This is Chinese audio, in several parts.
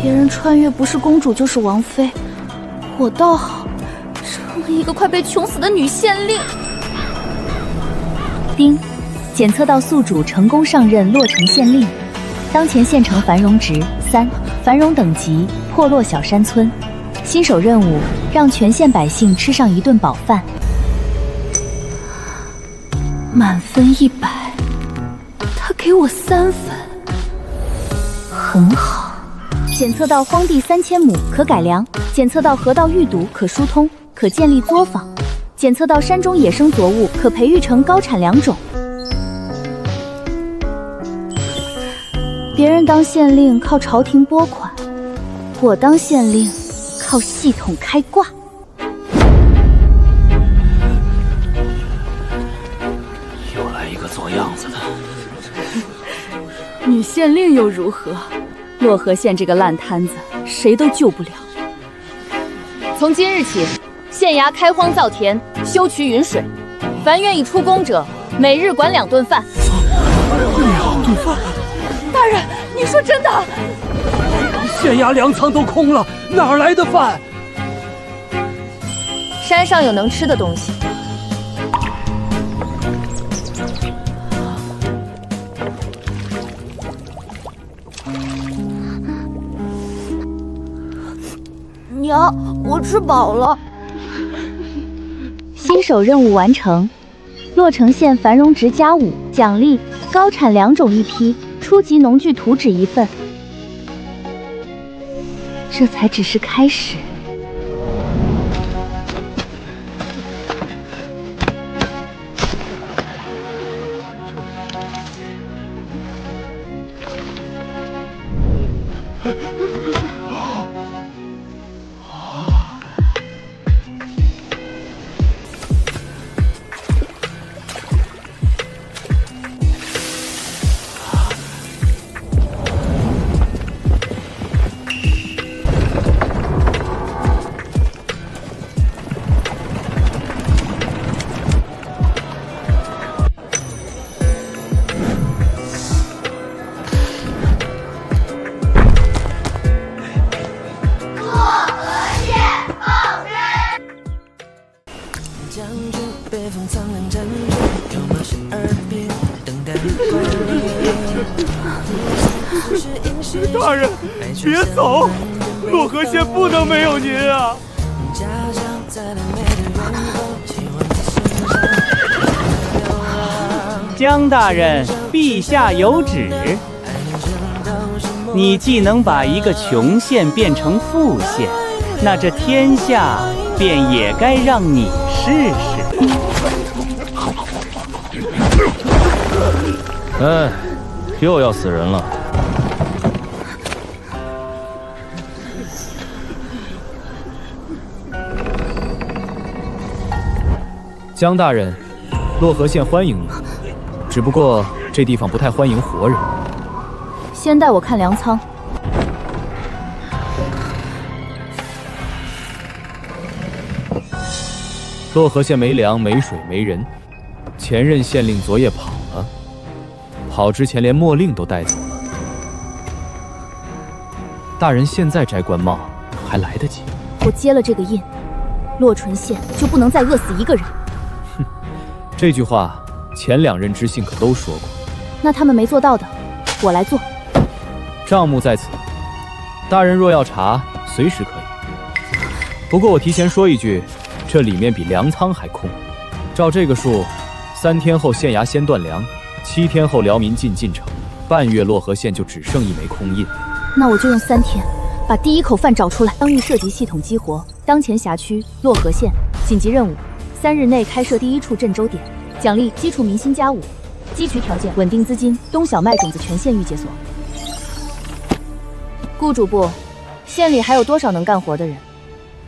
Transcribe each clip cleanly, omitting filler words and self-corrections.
别人穿越不是公主就是王妃，我倒好，成了一个快被穷死的女县令。丁，检测到宿主成功上任洛城县令，当前县城繁荣值3，繁荣等级破落小山村。新手任务：让全县百姓吃上一顿饱饭。满分100，他给我3分，很好。检测到荒地3000亩可改良，检测到河道遇堵可疏通，可建立作坊，检测到山中野生作物可培育成高产良种。别人当县令靠朝廷拨款，我当县令靠系统开挂。又来一个做样子的。女县令又如何？洛河县这个烂摊子，谁都救不了。从今日起，县衙开荒造田，修渠云水，凡愿意出工者，每日管2顿饭。2顿饭？大人，你说真的？县衙粮仓都空了，哪来的饭？山上有能吃的东西。娘，我吃饱了。新手任务完成，洛城县繁荣值+5，奖励高产良种1批，初级农具图纸1份。这才只是开始。大人，别走，洛河县不能没有您啊！江大人，陛下有旨。你既能把一个穷县变成富县，那这天下便也该让你试试。哎，又要死人了。江大人，洛河县欢迎你，只不过这地方不太欢迎活人。先带我看粮仓。洛河县没粮、没水、没人，前任县令昨夜跑了，跑之前连墨令都带走了。大人现在摘官帽还来得及。我接了这个印，洛淳县就不能再饿死一个人。这句话前2任知信可都说过。那他们没做到的，我来做。账目在此，大人若要查，随时可以。不过我提前说一句，这里面比粮仓还空。照这个数，3天后县衙先断粮，7天后辽民进城，半月洛河县就只剩1枚空印。那我就用3天，把第一口饭找出来。当遇涉及系统激活，当前辖区洛河县紧急任务，3日内开设第1处镇州点，奖励基础民心+5，基渠条件稳定资金，冬小麦种子全县预解锁。顾主簿，县里还有多少能干活的人？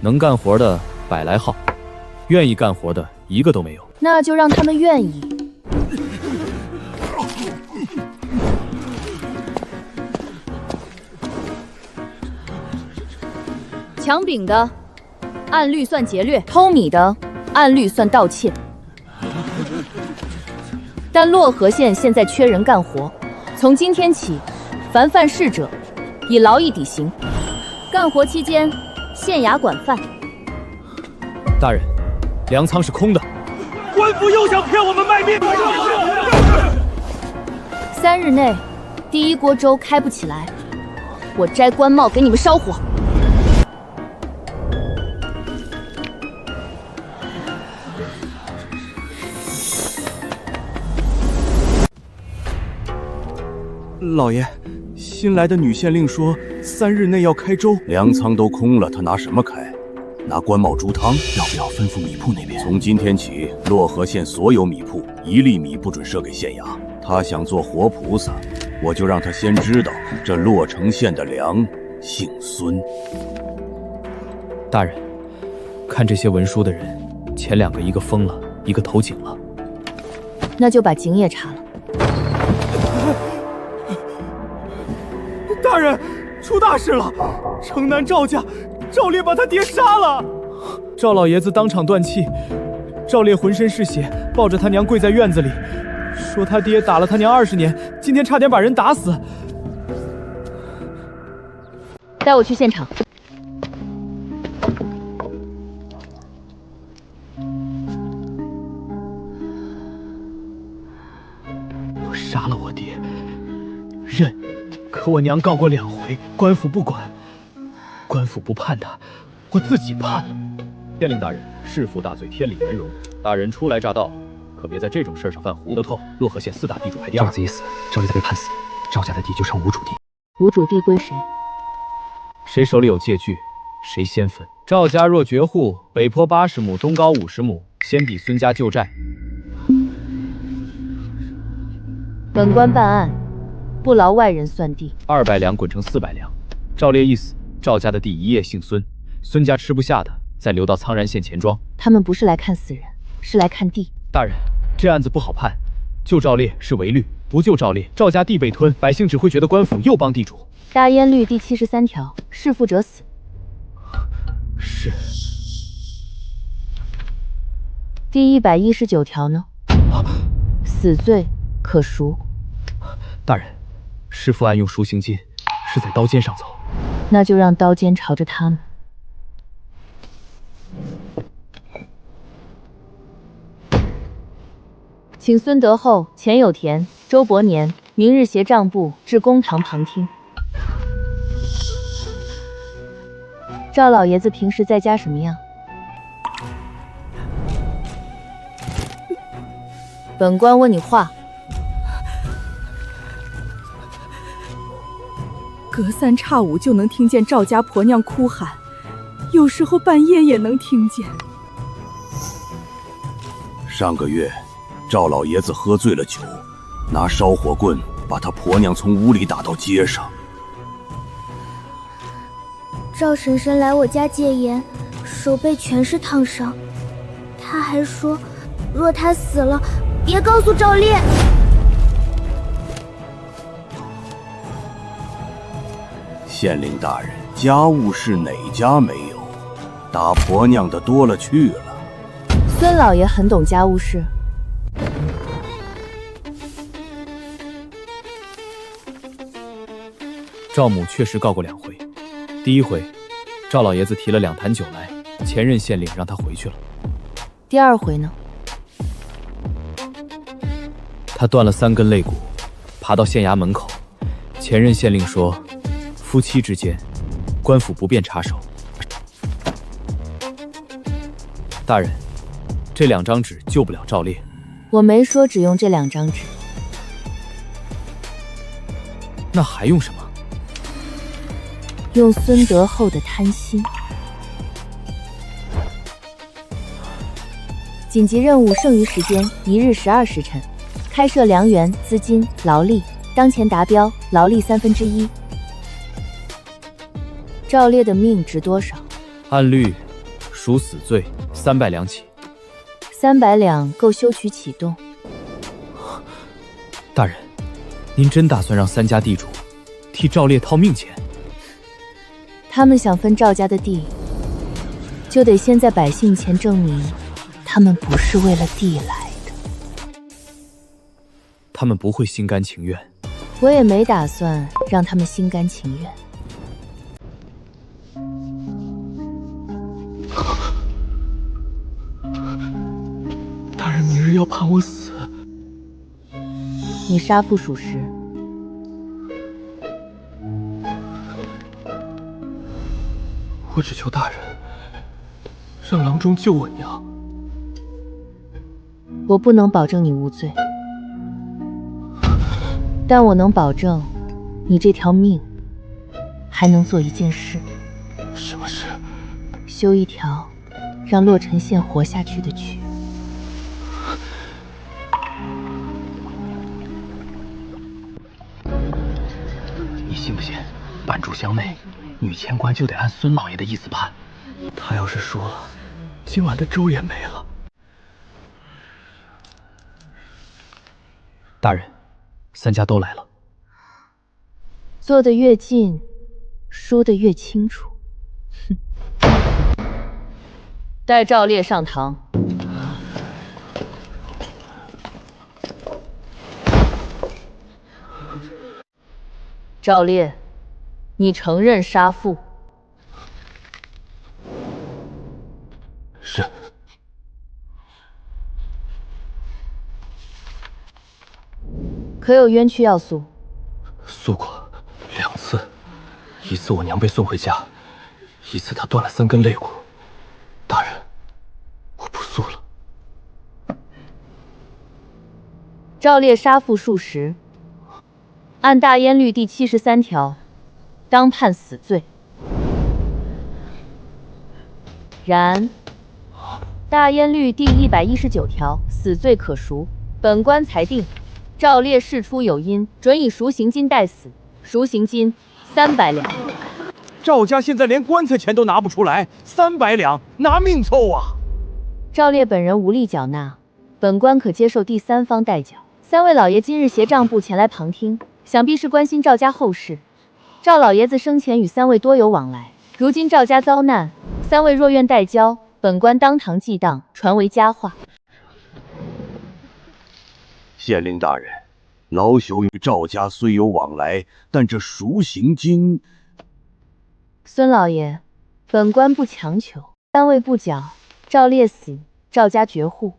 能干活的100来号，愿意干活的1个都没有。那就让他们愿意。抢饼的，按律算劫掠；偷米的，按律算盗窃。但洛河县现在缺人干活，从今天起，凡犯事者，以劳役抵刑。干活期间，县衙管饭。大人，粮仓是空的。官府又想骗我们卖命！3日内，第一锅粥开不起来，我摘官帽给你们烧火。老爷，新来的女县令说3日内要开粥，粮仓都空了，他拿什么开？拿官帽煮汤？要不要吩咐米铺那边？从今天起，漯河县所有米铺1粒米不准赊给县衙。他想做活菩萨，我就让他先知道这洛城县的粮姓孙。大人，看这些文书的人，前2个一个疯了，一个投井了。那就把井也查了。大人，出大事了！城南赵家，赵烈把他爹杀了。赵老爷子当场断气，赵烈浑身是血，抱着他娘跪在院子里，说他爹打了他娘20年，今天差点把人打死。带我去现场。我杀了我爹，认。可我娘告过2回，官府不管，官府不判他，我自己判了。县令大人，弑父大罪，天理难容。大人初来乍到，可别在这种事上犯糊。得透，漯河县4大地主排第2。赵子一死，赵烈再被判死，赵家的地就剩无主地。无主地归谁？谁手里有借据，谁先分。赵家若绝户，北坡80亩，东高50亩，先抵孙家旧债。本官办案，不劳外人算地。200两滚成400两。赵烈一死，赵家的地一夜姓孙，孙家吃不下的，再流到苍然县钱庄。他们不是来看死人，是来看地。大人，这案子不好判，救赵烈是违律，不救赵烈，赵家地被吞，百姓只会觉得官府又帮地主。大燕律第73条，弑父者死。是。第119条呢？死罪可赎。大人，弑父案用赎刑金，是在刀尖上走。那就让刀尖朝着他们。请孙德厚、钱有田、周伯年明日携账簿至公堂旁听。赵老爷子平时在家什么样？本官问你话。隔3差5就能听见赵家婆娘哭喊，有时候半夜也能听见。上个月，赵老爷子喝醉了酒，拿烧火棍把他婆娘从屋里打到街上。赵婶婶来我家戒烟，手背全是烫伤。她还说，若她死了，别告诉赵烈。县令大人，家务事哪家没有？打婆娘的多了去了。孙老爷很懂家务事。赵母确实告过2回，第1回，赵老爷子提了2坛酒来，前任县令让他回去了。第2回呢？他断了3根肋骨，爬到县衙门口，前任县令说，夫妻之间，官府不便插手。大人，这2张纸救不了赵烈。我没说只用这2张纸。那还用什么？用孙德厚的贪心。紧急任务剩余时间1日12时辰，开设粮源、资金、劳力，当前达标，劳力1/3。赵烈的命值多少？按律，属死罪300两起。300两够修渠启动。大人，您真打算让3家地主替赵烈掏命钱？他们想分赵家的地，就得先在百姓前证明，他们不是为了地来的。他们不会心甘情愿。我也没打算让他们心甘情愿。大人明日要判我死，你杀父属实。我只求大人让郎中救我娘。我不能保证你无罪，但我能保证你这条命还能做一件事。什么事？修一条让洛尘县活下去的渠。你信不信，半炷香内，女签官就得按孙老爷的意思判。他要是说今晚的粥也没了。大人，三家都来了。坐得越近，输得越清楚。哼！带赵烈上堂。赵烈，你承认杀父？是。可有冤屈要诉？诉过2次，一次我娘被送回家，一次她断了3根肋骨。大人，我不诉了。赵烈杀父数十，按大燕律第73条，当判死罪。然，大燕律第119条，死罪可赎。本官裁定，赵烈事出有因，准以赎刑金代死，赎刑金300两。赵家现在连棺材钱都拿不出来，300两拿命凑啊！赵烈本人无力缴纳，本官可接受第三方代缴。3位老爷今日携账簿前来旁听，想必是关心赵家后事。赵老爷子生前与3位多有往来，如今赵家遭难，3位若愿代交，本官当堂记当，传为佳话。县令大人，老朽与赵家虽有往来，但这赎刑金……孙老爷，本官不强求，3位不缴，赵烈死，赵家绝户。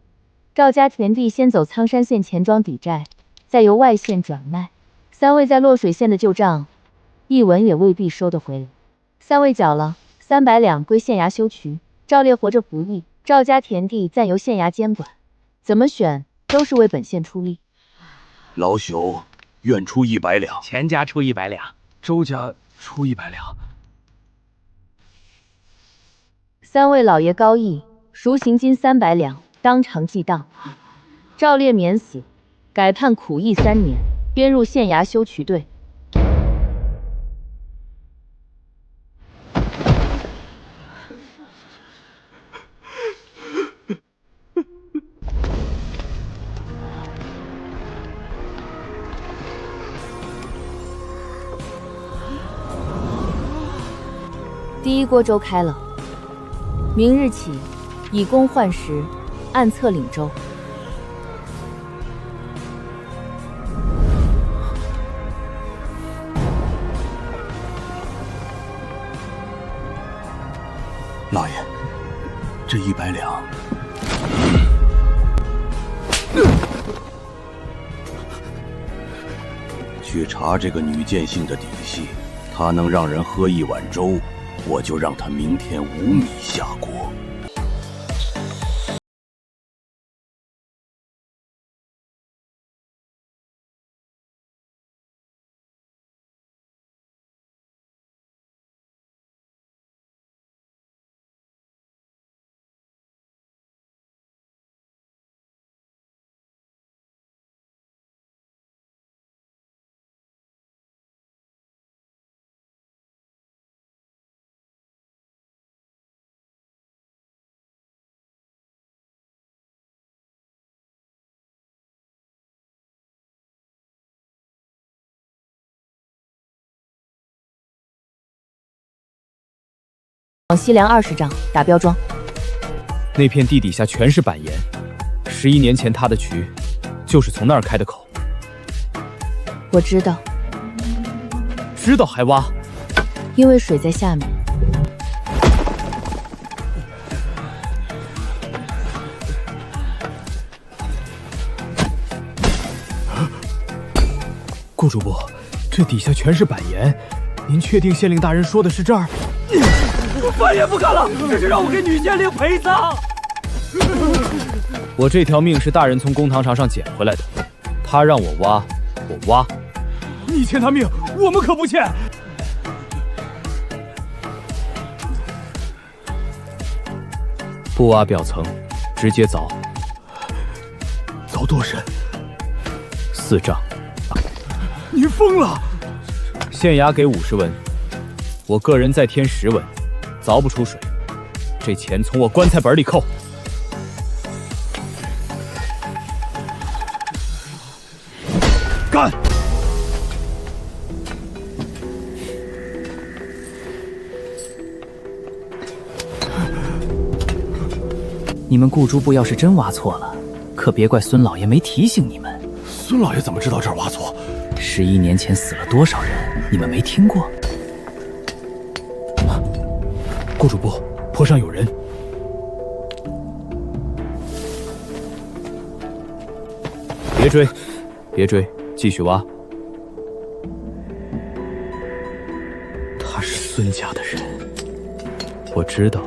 赵家田地先走苍山县钱庄抵债，再由外县转卖。3位在洛水县的旧账，一文也未必收得回来。3位缴了300两归县衙修渠，赵烈活着不易，赵家田地暂由县衙监管，怎么选都是为本县出力。老朽愿出100两，钱家出100两，周家出100两。 3位老爷高义，赎刑金300两，当场记当。赵烈免死，改判苦役3年，编入县衙修渠队。第1锅粥开了。 明日起，以工换食，按册领粥。老爷，这100两，去查这个女剑姓的底细，她能让人喝1碗粥。 我就让他明天无米下锅。往西凉20丈打标桩。那片地底下全是板岩，11年前他的渠就是从那儿开的口。我知道，知道还挖？因为水在下面。顾主簿，这底下全是板岩，您确定县令大人说的是这儿？我饭也不干了，这是让我给女县令陪葬。我这条命是大人从公堂场上捡回来的，他让我挖，我挖。你欠他命，我们可不欠。不挖表层，直接凿。凿多深？4丈。您疯了！县衙给50文，我个人再添10文，凿不出水，这钱从我棺材本里扣。干！你们顾诸部要是真挖错了，可别怪孙老爷没提醒你们。孙老爷怎么知道这儿挖错？11年前死了多少人，你们没听过？顾主簿，坡上有人。别追，别追，继续挖。他是孙家的人，我知道。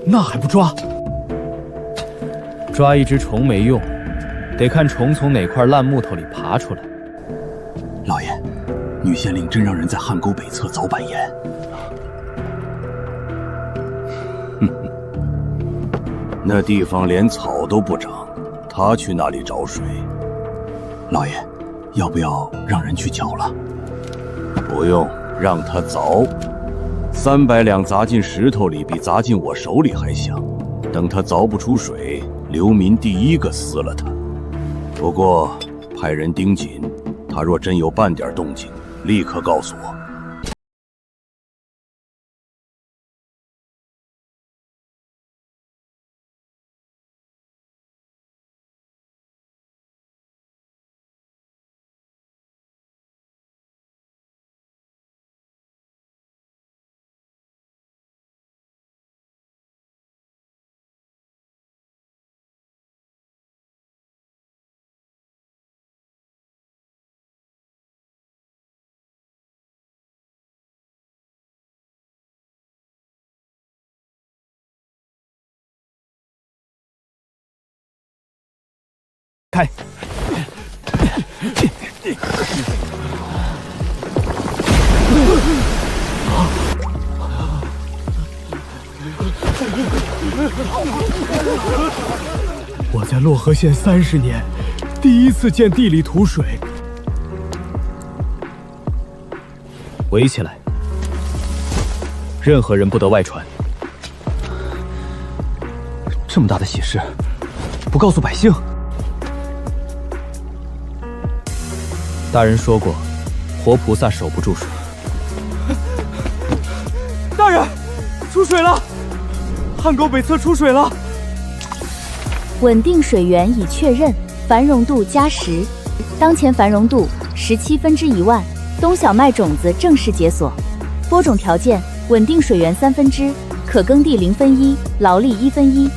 那还不抓？抓一只虫没用，得看虫从哪块烂木头里爬出来。老爷，女县令真让人在汉沟北侧凿板岩。那地方连草都不长，他去哪里找水？老爷，要不要让人去搅了？不用，让他凿。300两砸进石头里，比砸进我手里还香。等他凿不出水，流民第一个撕了他。不过派人盯紧，他若真有半点动静，立刻告诉我。开！我在漯河县30年，第一次见地里吐水。围起来，任何人不得外传。这么大的喜事，不告诉百姓？大人说过，活菩萨守不住水。大人，出水了！汉沟北侧出水了。稳定水源已确认，繁荣度加10，当前繁荣度17分之1万。冬小麦种子正式解锁，播种条件：稳定水源3分之，可耕地0分1，劳力1分1。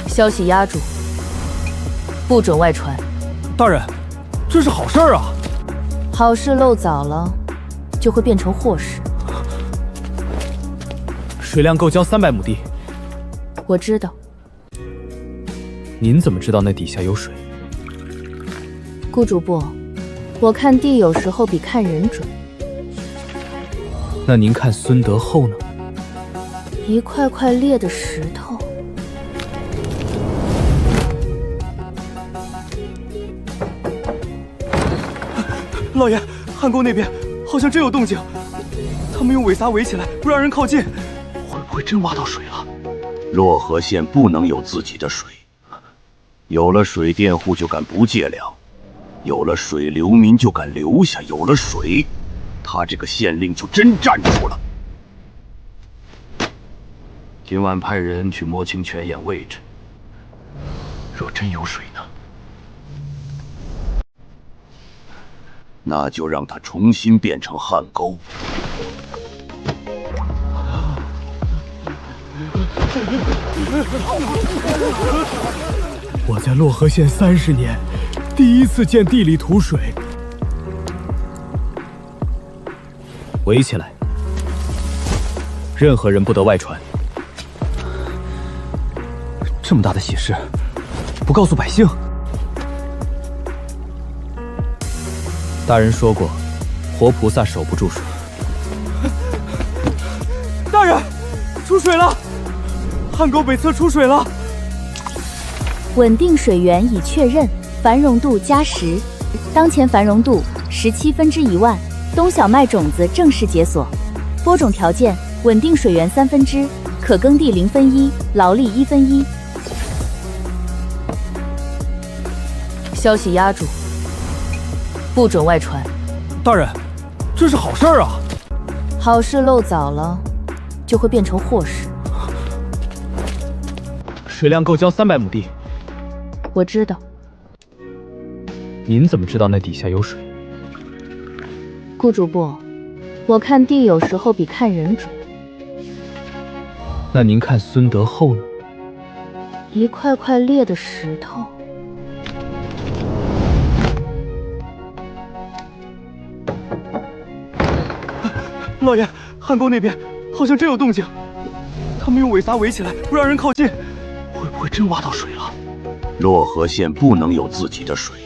消息压住，不准外传。大人，这是好事儿啊！好事漏早了，就会变成祸事。水量够浇300亩地。我知道。您怎么知道那底下有水？顾主簿，我看地有时候比看人准。那您看孙德厚呢？一块块裂的石头。老爷，汉沟那边好像真有动静，他们用尾筏围起来，不让人靠近。会不会真挖到水了？漯河县不能有自己的水，有了水佃户就敢不借粮，有了水流民就敢留下，有了水，他这个县令就真站住了。今晚派人去摸清泉眼位置，若真有水呢？那就让它重新变成汉沟。我在洛河县30年，第一次见地里吐水。围起来，任何人不得外传。这么大的喜事，不告诉百姓？大人说过，活菩萨守不住水。大人，出水了！汉沟北侧出水了。稳定水源已确认，繁荣度加10，当前繁荣度17/1000000，冬小麦种子正式解锁。播种条件：稳定水源1/3，可耕地1/1，劳力1/1。消息压住，不准外传。大人，这是好事儿啊！好事漏早了，就会变成祸事。水量够浇300亩地。我知道。您怎么知道那底下有水？顾主簿，我看地有时候比看人准。那您看孙德厚呢？一块块裂的石头。老爷，汉沟那边好像真有动静，他们用尾筏围起来，不让人靠近。会不会真挖到水了？洛河县不能有自己的水，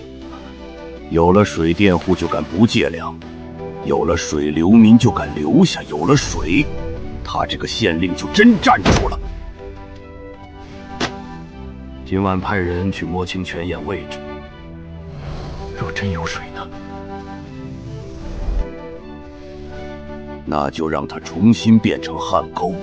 有了水佃户就敢不借粮，有了水流民就敢留下，有了水，他这个县令就真站住了。今晚派人去摸清泉眼位置，若真有水呢？那就让它重新变成汉沟。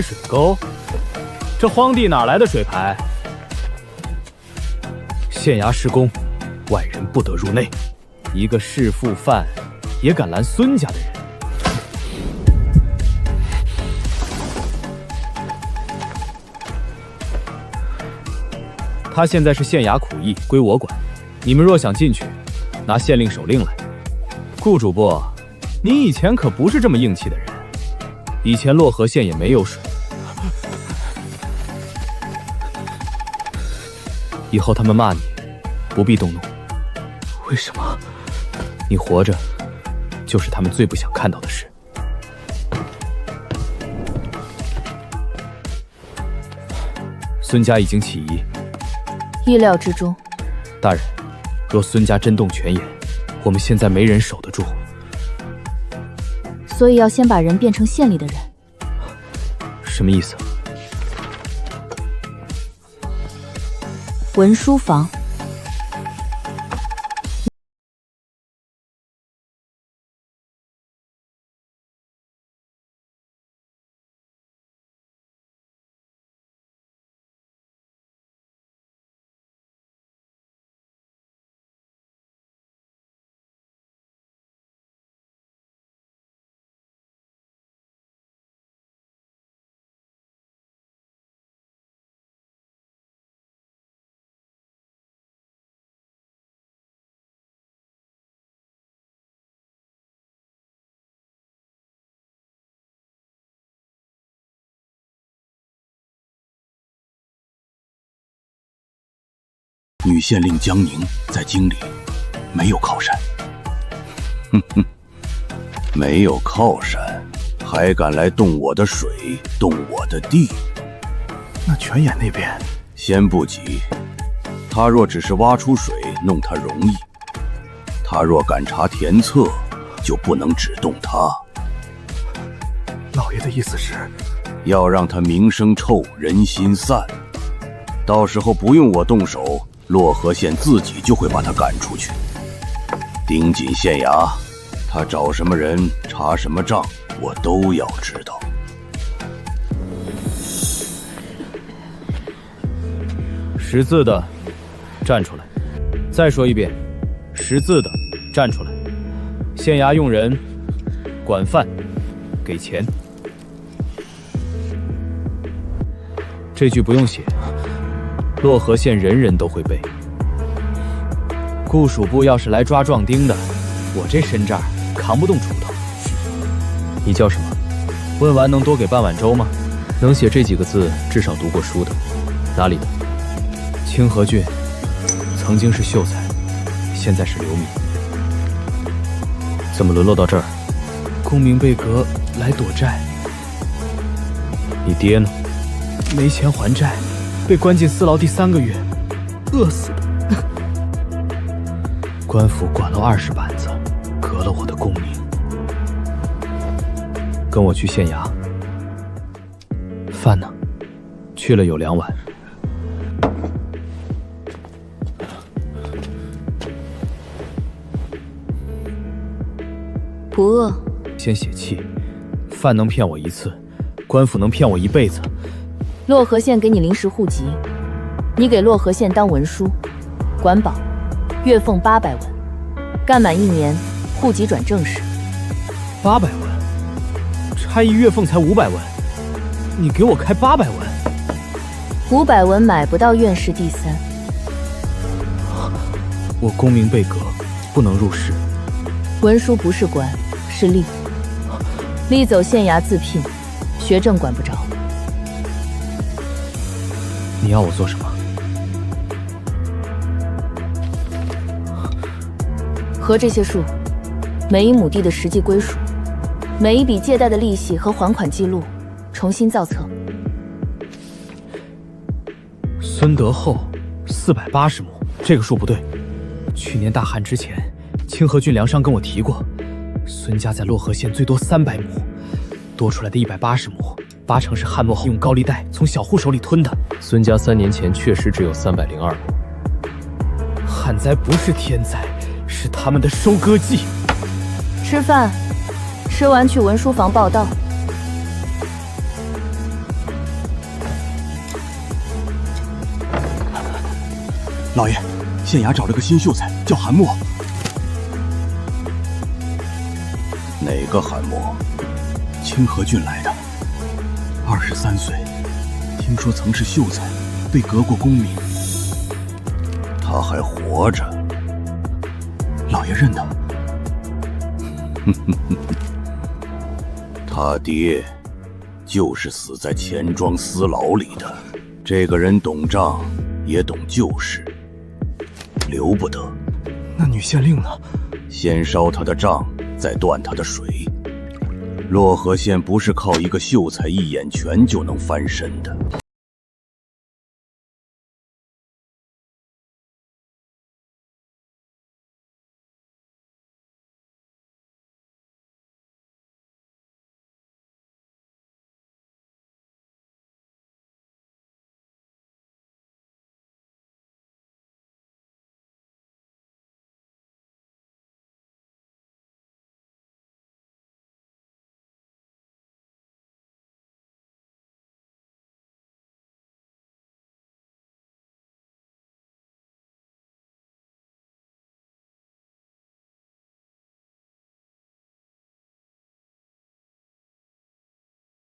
水沟，这荒地哪来的水排？县衙施工，外人不得入内。一个弑父犯，也敢拦孙家的人？他现在是县衙苦役，归我管。你们若想进去，拿县令手令来。顾主簿，你以前可不是这么硬气的人。以前洛河县也没有水。以后他们骂你，不必动怒。为什么？你活着，就是他们最不想看到的事。孙家已经起疑，意料之中。大人，若孙家真动泉眼，我们现在没人守得住。所以要先把人变成县里的人。什么意思？文书房。女县令江宁在京里没有靠山，哼哼，没有靠山，还敢来动我的水，动我的地？那泉眼那边，先不急，他若只是挖出水，弄他容易；他若敢查田册，就不能只动他。老爷的意思是，要让他名声臭，人心散，到时候不用我动手，洛河县自己就会把他赶出去。盯紧县衙，他找什么人查什么账，我都要知道。识字的，站出来！再说一遍，识字的，站出来！县衙用人，管饭，给钱。这句不用写，洛河县人人都会背。顾署部要是来抓壮丁的，我这身障扛不动锄头。你叫什么？问完能多给半碗粥吗？能写这几个字，至少读过书的。哪里的？清河郡，曾经是秀才，现在是流民。怎么沦落到这儿？功名被革，来躲债。你爹呢？没钱还债，被关进私牢第3个月，饿死的。官府管了20板子，革了我的功名。跟我去县衙。饭呢？去了有2碗。不饿。先泄气，饭能骗我1次，官府能骗我1辈子。洛河县给你临时户籍，你给洛河县当文书，管保，月俸800文，干满1年，户籍转正式。800文，差役月俸才500文，你给我开800文？500文买不到院士第3。我功名被革，不能入仕。文书不是官，是吏，吏走县衙自聘，学政管不着。你要我做什么？核这些数，每1亩地的实际归属，每一笔借贷的利息和还款记录，重新造册。孙德厚480亩，这个数不对。去年大旱之前，清河郡梁上跟我提过，孙家在洛河县最多300亩，多出来的180亩，8成是汉末后用高利贷从小户手里吞的。孙家3年前确实只有302亩。旱灾不是天灾，是他们的收割季。吃饭，吃完去文书房报到。老爷，县衙找了个新秀才，叫韩墨。哪个韩墨？清河郡来的，23岁，听说曾是秀才，被革过功名。他还活着？老爷认得。他爹就是死在钱庄私牢里的。这个人懂账，也懂旧事，留不得。那女县令呢？先烧他的账，再断他的水。洛河县不是靠一个秀才一眼权就能翻身的。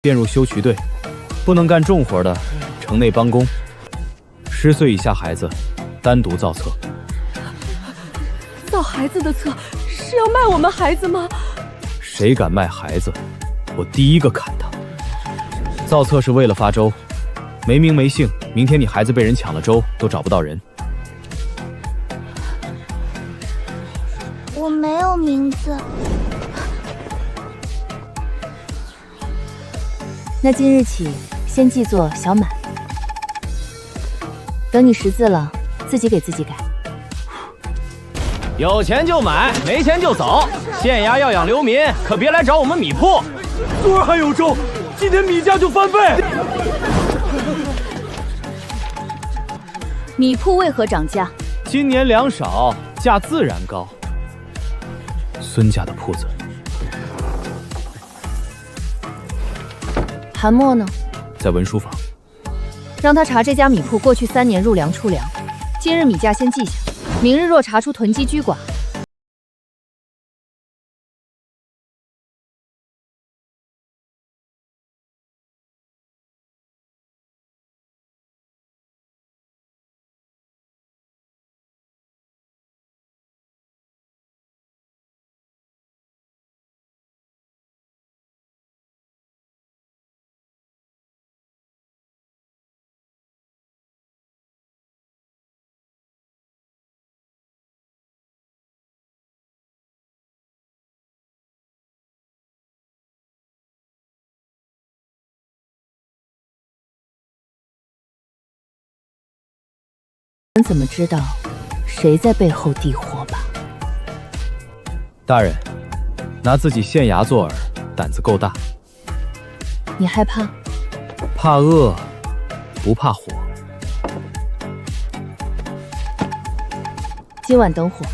便入修渠队，不能干重活的，城内帮工。10岁以下孩子，单独造册。造孩子的册是要卖我们孩子吗？谁敢卖孩子，我第一个砍他。造册是为了发粥，没名没姓，明天你孩子被人抢了粥，都找不到人。我没有名字。那今日起，先记作小满。等你识字了，自己给自己改。有钱就买，没钱就走。县衙要养流民，可别来找我们米铺。昨儿还有粥，今天米价就翻倍。米铺为何涨价？今年粮少，价自然高。孙家的铺子，韩墨呢？在文书房。让他查这家米铺过去3年入粮出粮。今日米价先记下，明日若查出囤积居寡，怎么知道谁在背后递火把？大人，拿自己县衙做饵，胆子够大。你害怕？怕饿，不怕火。今晚等火。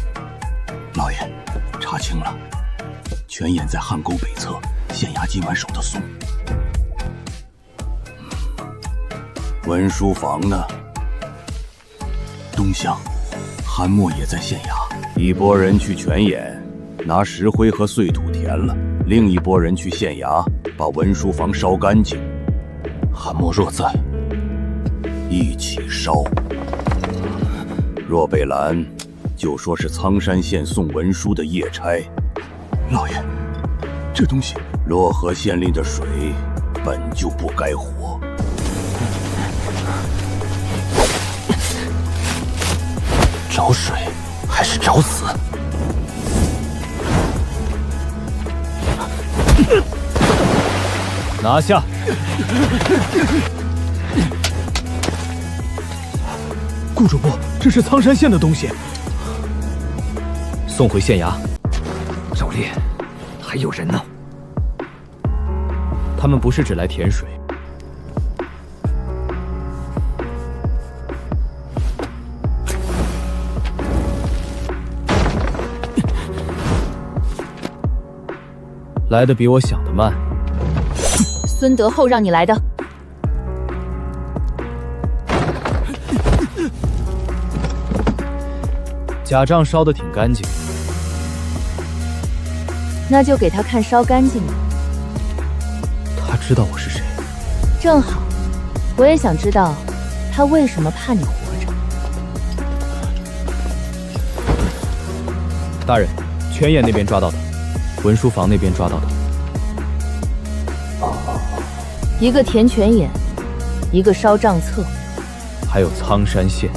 老爷，查清了，泉眼在汉沟北侧，县衙今晚守得松。文书房呢？东厢，韩墨也在县衙。一拨人去泉眼，拿石灰和碎土填了；另一拨人去县衙，把文书房烧干净。韩墨若在，一起烧。若被拦，就说是苍山县送文书的夜差。老爷，这东西，洛河县令的水本就不该活。找水还是找死？拿下！顾主簿，这是苍山县的东西，送回县衙。赵烈，还有人呢。他们不是只来填水。来的比我想的慢。孙德厚让你来的。假账烧得挺干净，那就给他看烧干净的。他知道我是谁，正好，我也想知道他为什么怕你活着。大人，泉眼那边抓到的，文书房那边抓到的。一个填泉眼，一个烧账册，还有苍山县。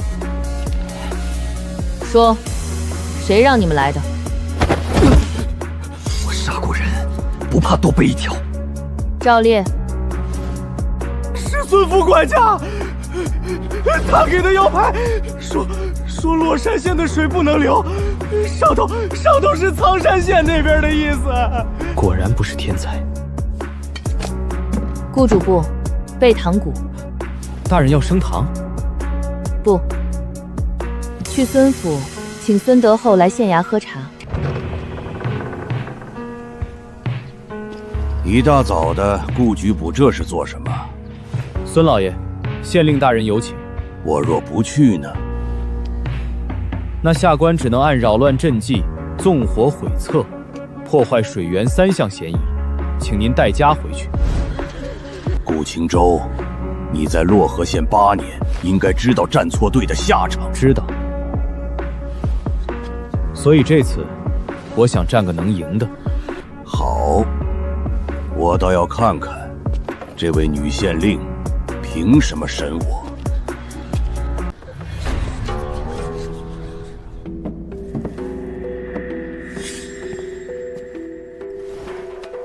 说，谁让你们来的？我杀过人，不怕多背一条。赵烈，是孙副管家，他给的腰牌说洛山县的水不能流，上头是苍山县那边的意思。果然不是天才。顾主簿，备堂鼓。大人要升堂？不，去孙府，请孙德厚来县衙喝茶。一大早的，顾局补这是做什么？孙老爷，县令大人有请。我若不去呢？那下官只能按扰乱赈济、纵火毁册、破坏水源3项嫌疑，请您带家回去。顾青州，你在洛河县8年，应该知道站错队的下场。知道。所以这次，我想站个能赢的。好，我倒要看看，这位女县令凭什么审我？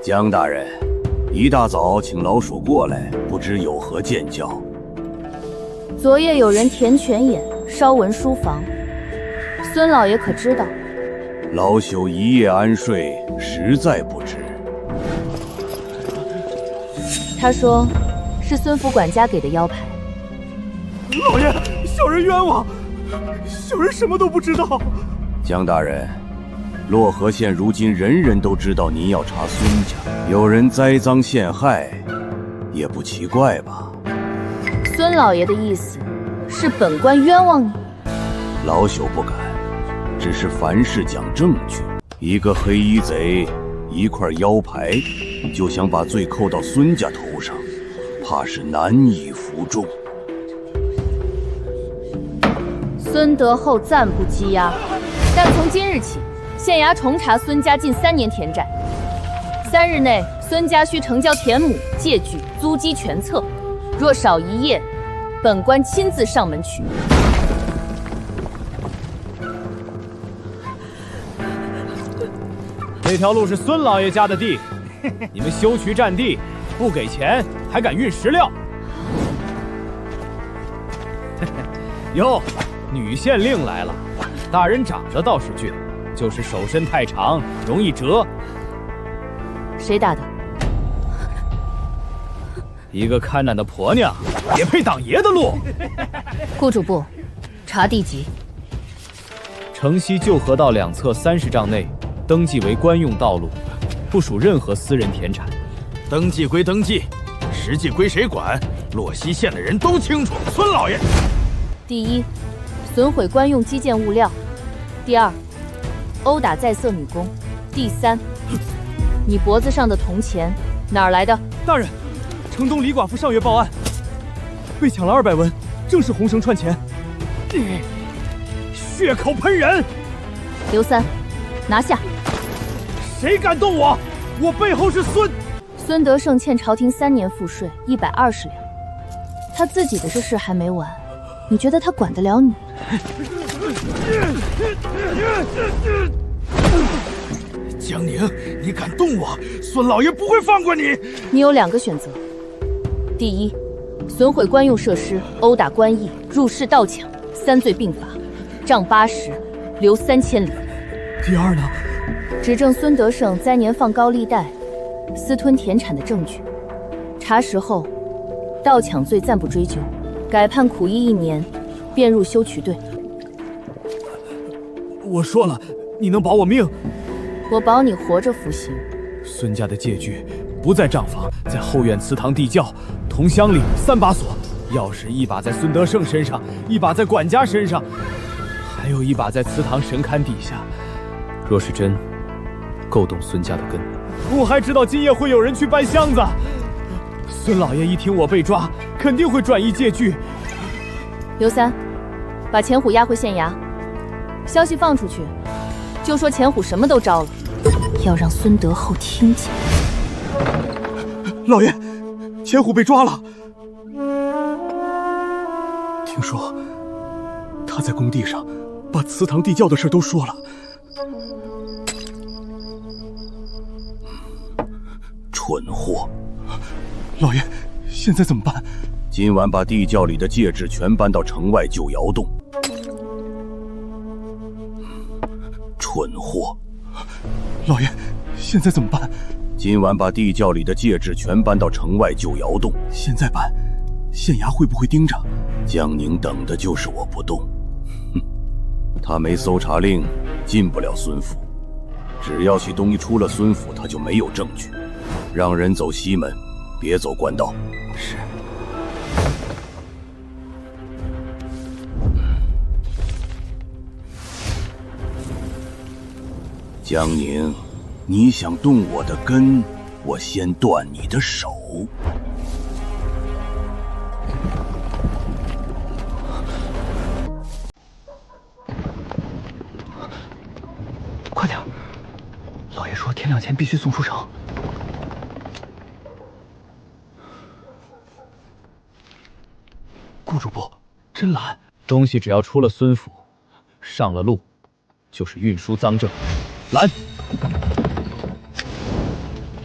江大人，一大早请老鼠过来，不知有何见教？昨夜有人填泉眼，烧文书房，孙老爷可知道？老朽一夜安睡，实在不知。他说是孙府管家给的腰牌。老爷，小人冤枉，小人什么都不知道。江大人，洛河县如今人人都知道您要查孙家，有人栽赃陷害，也不奇怪吧？孙老爷的意思是本官冤枉你？老朽不敢，只是凡事讲证据。一个黑衣贼，一块腰牌，就想把罪扣到孙家头上，怕是难以服众。孙德厚暂不羁押，但从今日起，县衙重查孙家近3年田债。3日内，孙家需呈交田亩、借据、租基全册，若少1夜，本官亲自上门取。这条路是孙老爷家的地，你们修渠占地，不给钱还敢运石料？哟，女县令来了，大人长得倒是俊，就是手伸太长，容易折。谁打的？一个看难的婆娘，也配挡爷的路？顾主簿，查地籍。城西旧河道2侧30丈内，登记为官用道路，不属任何私人田产。登记归登记，实际归谁管？洛西县的人都清楚。孙老爷，第一，损毁官用基建物料；第二，殴打在色女工；第三，你脖子上的铜钱哪儿来的？大人，城东李寡妇上月报案，被抢了200文，正是红绳串钱。血口喷人！刘三，拿下！谁敢动我？我背后是孙德胜欠朝廷3年赋税120两，他自己的这事还没完，你觉得他管得了你？江宁，你敢动我，孙老爷不会放过你！你有2个选择：第一，损毁官用设施、殴打官役、入室盗抢，3罪并罚，杖80，流3000里；第二呢？指证孙德胜灾年放高利贷、私吞田产的证据，查实后，盗抢罪暂不追究，改判苦役1年，便入修渠队。我说了，你能保我命？我保你活着服刑。孙家的借据不在账房，在后院祠堂地窖，铜箱里3把锁，钥匙1把在孙德胜身上，1把在管家身上，还有1把在祠堂神龛底下。若是真够动孙家的根，我还知道今夜会有人去搬箱子。孙老爷一听我被抓，肯定会转移借据。刘三，把钱虎押回县衙，消息放出去，就说钱虎什么都招了，要让孙德厚听见。老爷，钱虎被抓了。听说他在工地上把祠堂地窖的事都说了。蠢货！老爷，现在怎么办？今晚把地窖里的戒指全搬到城外九窑洞。蠢货！老爷，现在怎么办？今晚把地窖里的戒指全搬到城外九窑洞。现在搬，县衙会不会盯着？江宁等的就是我不动。哼，他没搜查令，进不了孙府。只要其东西出了孙府，他就没有证据。让人走西门，别走官道。是。江宁，你想动我的根，我先断你的手。快点！老爷说天亮前必须送出城。顾主簿，真懒。东西只要出了孙府，上了路，就是运输赃证。拦！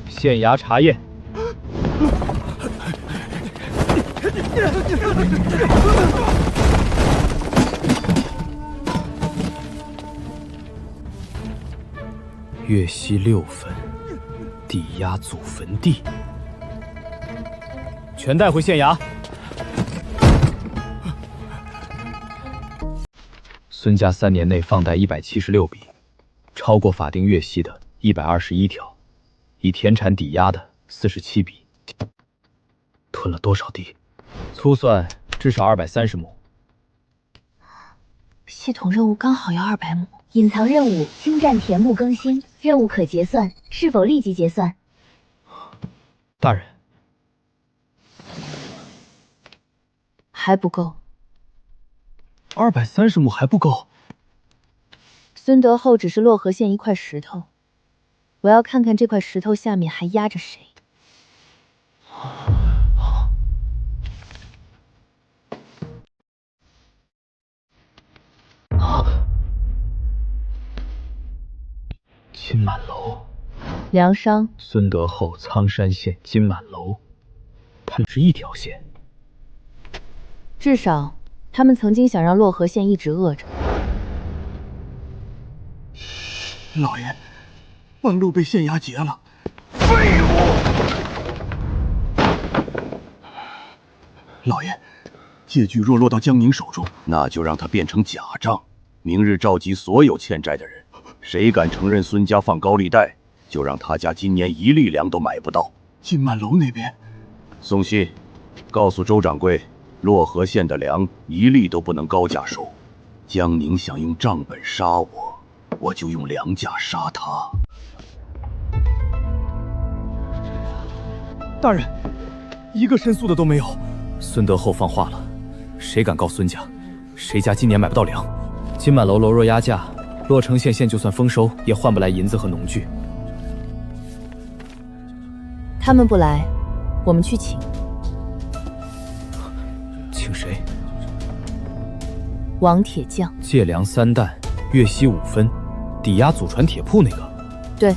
县衙查验。岳西6坟，抵押祖坟地，全带回县衙。孙家3年内放贷176笔，超过法定月息的121条，已田产抵押的47笔。吞了多少地？粗算至少230亩。系统任务刚好要200亩。隐藏任务：侵占田木更新，任务可结算，是否立即结算？大人，还不够。 230亩还不够。孙德厚只是洛河县一块石头，我要看看这块石头下面还压着谁。金满楼，梁商，孙德厚，苍山县金满楼，他们是一条线。至少。 他们曾经想让洛河县一直饿着。老爷，望路被县衙劫了。废物！老爷，借据若落到江宁手中，那就让他变成假账。明日召集所有欠债的人，谁敢承认孙家放高利贷，就让他家今年1粒粮都买不到。金满楼那边，送信，告诉周掌柜。 洛河县的粮1粒都不能高价收，江宁想用账本杀我，我就用粮价杀他。大人，一个申诉的都没有。孙德厚放话了，谁敢告孙家，谁家今年买不到粮。金满楼楼若压价，洛城县就算丰收，也换不来银子和农具。他们不来，我们去请。 请谁？王铁匠，借粮3担，月息5分，抵押祖传铁铺那个。对，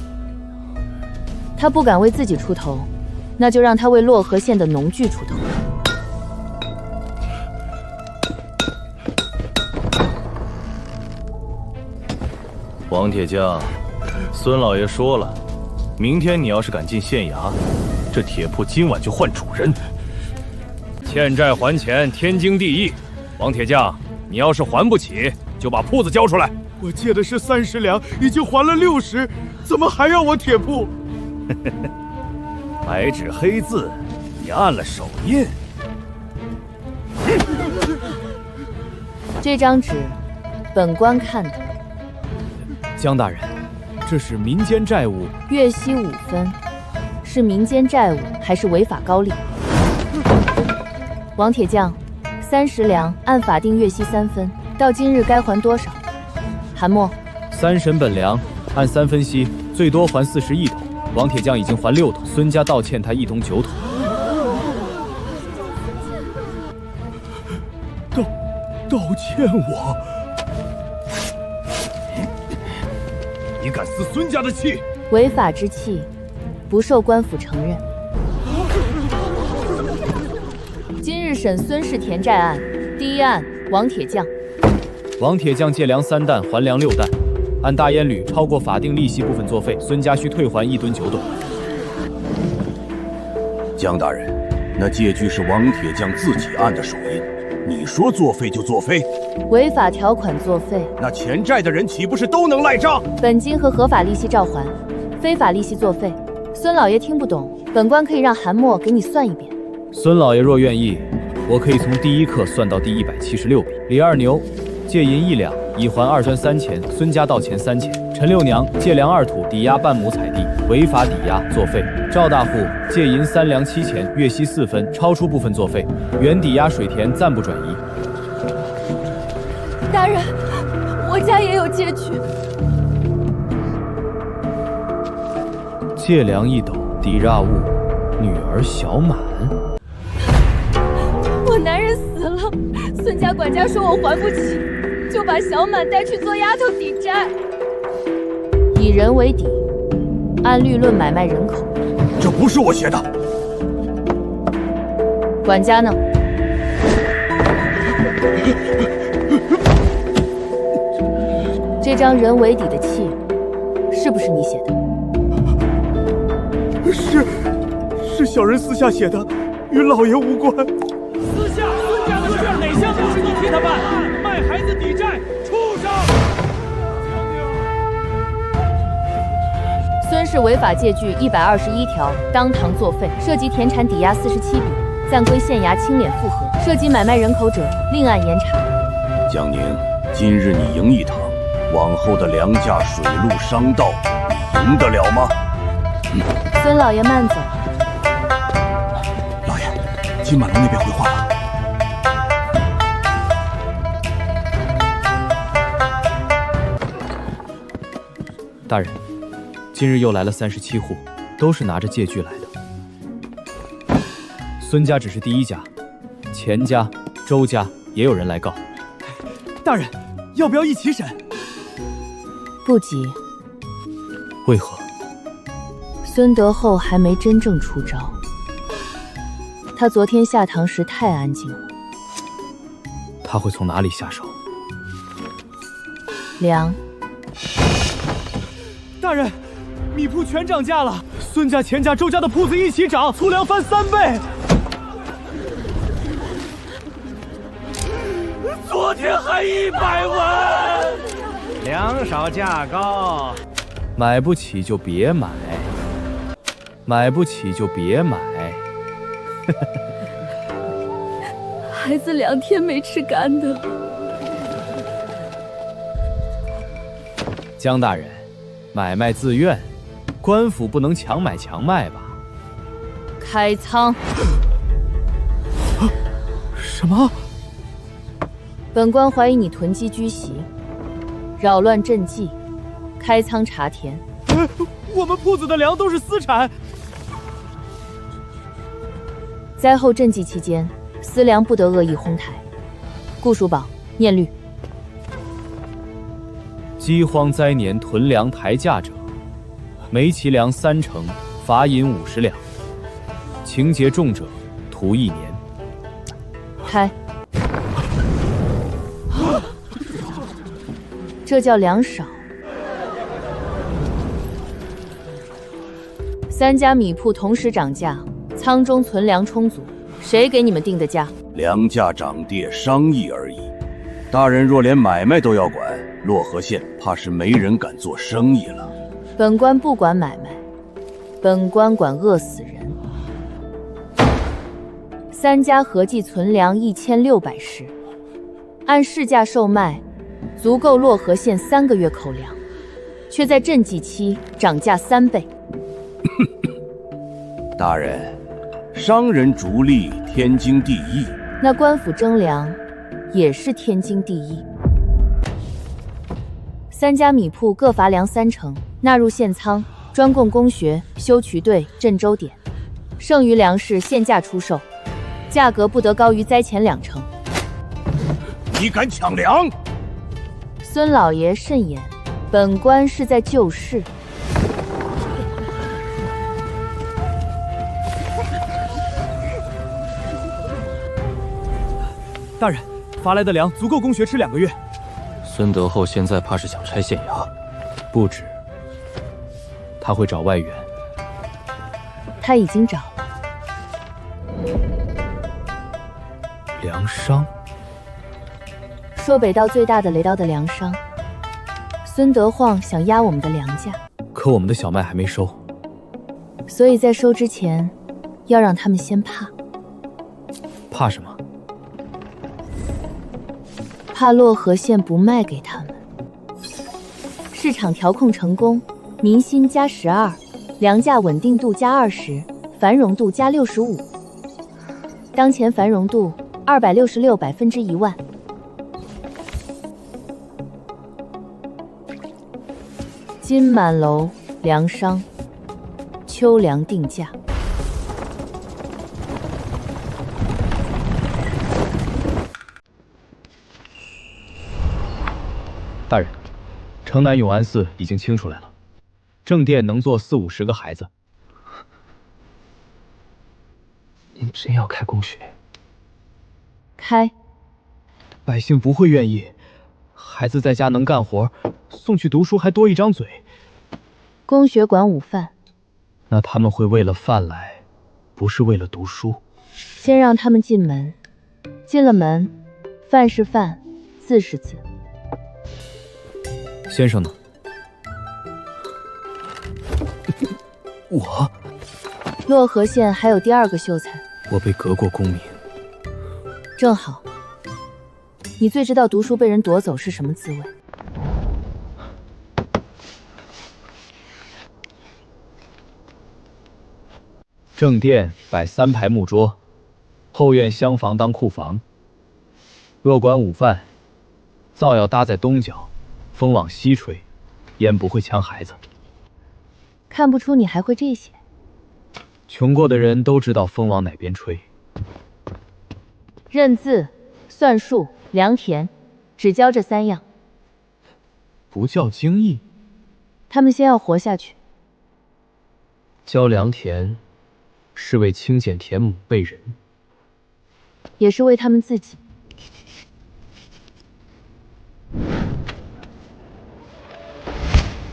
他不敢为自己出头，那就让他为洛河县的农具出头。王铁匠，孙老爷说了，明天你要是敢进县衙，这铁铺今晚就换主人。 欠债还钱，天经地义。王铁匠，你要是还不起，就把铺子交出来。我借的是30两，已经还了60，怎么还要我铁铺？白纸黑字，你按了手印。这张纸，本官看的。江大人，这是民间债务，月息5分，是民间债务还是违法高利？ 王铁匠，30两，按法定月息3分，到今日该还多少？韩墨，3审本粮，按3分息，最多还41桶。王铁匠已经还6桶，孙家倒欠他1桶9桶。道歉我？你敢撕孙家的气？违法之气，不受官府承认。 今日审孙氏田债案，第1案王铁匠。王铁匠借粮3担，还粮6担，按大烟履超过法定利息部分作废，孙家需退还1吨9吨。江大人，那借据是王铁匠自己按的手印，你说作废就作废？违法条款作废，那欠债的人岂不是都能赖账？本金和合法利息照还，非法利息作废。孙老爷听不懂，本官可以让韩墨给你算一遍。 孙老爷若愿意，我可以从第1课算到第176笔。李二牛借银1两，已还2砖3钱，孙家倒钱3钱。陈六娘借粮2土，抵押半亩采地，违法抵押作废。赵大户借银3粮7钱，月息4分，超出部分作废。原抵押水田暂不转移。大人，我家也有借据。借粮1斗，抵押物女儿小满。 我男人死了，孙家管家说我还不起，就把小满带去做丫头抵债。以人为底，按律论买卖人口。这不是我写的。管家呢？这张人为底的契，是不是你写的？是小人私下写的，与老爷无关。私下，孙家的事哪项不是你替他办？卖孩子抵债，畜生！孙氏违法借据121条，当堂作废，涉及田产抵押47笔，暂归县衙清敛复核；涉及买卖人口者，另案严查。江宁，今日你赢一趟，往后的粮价、水路、商道，你赢得了吗？孙老爷慢走。老爷，金满楼那边回话了。大人，今日又来了37户，都是拿着借据来的。孙家只是第一家，钱家、周家也有人来告。大人，要不要一起审？不急。为何？孙德厚还没真正出招，他昨天下堂时太安静了。他会从哪里下手？粮。大人，米铺全涨价了，孙家、钱家、周家的铺子一起涨，粗粮翻3倍。昨天还100文，粮少价高，买不起就别买，买不起就别买。孩子2天没吃干的。江大人，买卖自愿，官府不能强买强卖吧？开仓。什么？本官怀疑你囤积居席，扰乱赈济，开仓查田。我们铺子的粮都是私产。灾后赈济期间，私粮不得恶意哄抬。顾叔宝，念律。饥荒灾年囤粮抬价者，每其粮3成，罚银50两；情节重者，徒1年。开。这叫粮少。3家米铺同时涨价，仓中存粮充足，谁给你们定的价？粮价涨跌商议而已。大人若连买卖都要管，漯河县怕是没人敢做生意了。本官不管买卖，本官管饿死人。3家合计存粮1600石，按市价售卖，足够漯河县3个月口粮，却在赈济期涨价3倍。大人，商人逐利，天经地义。那官府征粮也是天经地义。3家米铺各罚粮3成，纳入县仓，专供公学、修渠队、赈州点。剩余粮食限价出售，价格不得高于灾前2成。你敢抢粮？孙老爷慎言，本官是在救市。大人，罚来的粮足够公学吃2个月。孙德厚现在怕是想拆县衙，不止，他会找外援。他已经找了。粮商，朔北道最大的雷刀的粮商。孙德晃想压我们的粮价，可我们的小麦还没收，所以在收之前，要让他们先怕。怕什么？怕漯河县不卖给他们。市场调控成功，民心加12%，粮价稳定度加20%，繁荣度加65%。当前繁荣度266%/10000。金满楼粮商，秋粮定价。大人，城南永安寺已经清出来了，正殿能坐40-50个孩子。您真要开公学？开。百姓不会愿意，孩子在家能干活，送去读书还多一张嘴。公学管午饭，那他们会为了饭来，不是为了读书。先让他们进门，进了门，饭是饭，字是字。先生呢？我洛河县还有第2个秀才，我被革过功名。正好，你最知道读书被人夺走是什么滋味。正殿摆3排木桌，后院厢房当库房。若管午饭，灶要搭在东角，风往西吹，烟不会呛孩子。看不出你还会这些。穷过的人都知道风往哪边吹。认字、算术、量田，只教这3样。不教经义，他们先要活下去。教良田，是为清简田亩备人，也是为他们自己。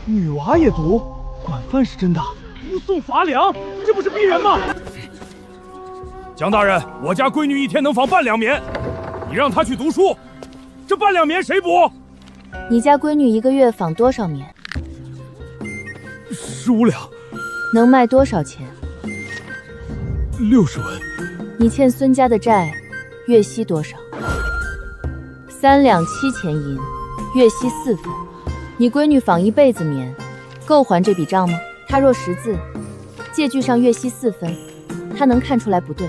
女娃也读，管饭是真的，不送罚粮，这不是逼人吗？蒋大人，我家闺女1天能纺半两棉，你让她去读书，这半两棉谁补？你家闺女1个月纺多少棉？15两。能卖多少钱？60文。你欠孙家的债，月息多少？3两7钱银，月息4分。你闺女纺1辈子棉，够还这笔账吗？她若识字，借据上月息4分，她能看出来不对。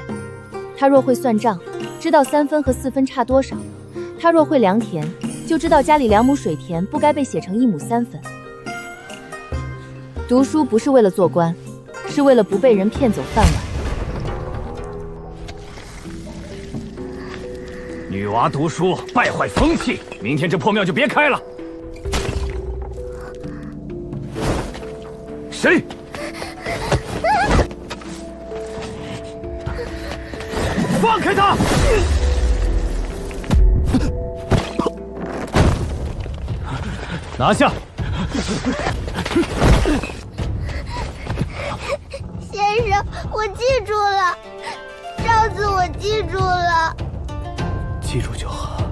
她若会算账，知道3分和4分差多少。她若会量田，就知道家里2亩水田不该被写成1亩3分。读书不是为了做官，是为了不被人骗走饭碗。女娃读书败坏风气，明天这破庙就别开了。谁？放开他！拿下！先生，我记住了，上次我记住了。记住就好。